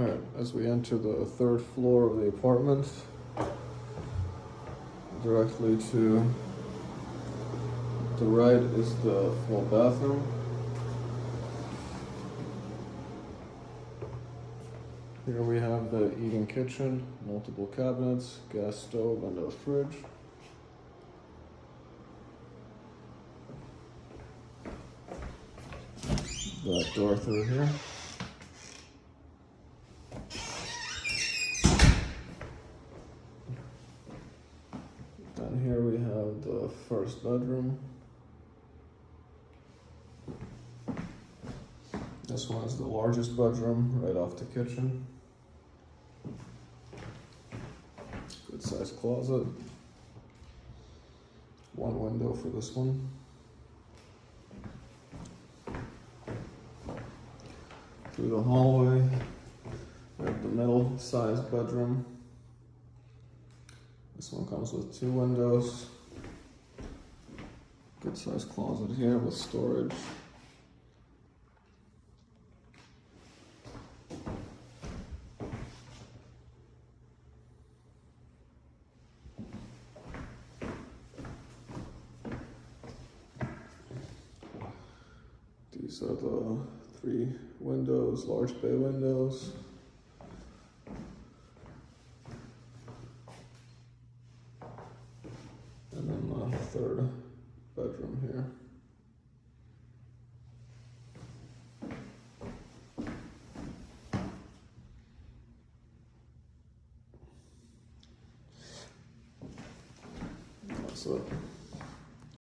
Alright, as we enter the third floor of the apartment, directly to the right is the full bathroom. Here we have the eating kitchen, multiple cabinets, gas stove, and a fridge. Back door through here. Down here we have the first bedroom. This one is the largest bedroom, right off the kitchen. Good sized closet. One window for this one. Through the hallway, we have the middle sized bedroom. This one comes with 2 windows. Good sized closet here with storage. These are the 3 windows, large bay windows. And then the third bedroom here. That's it.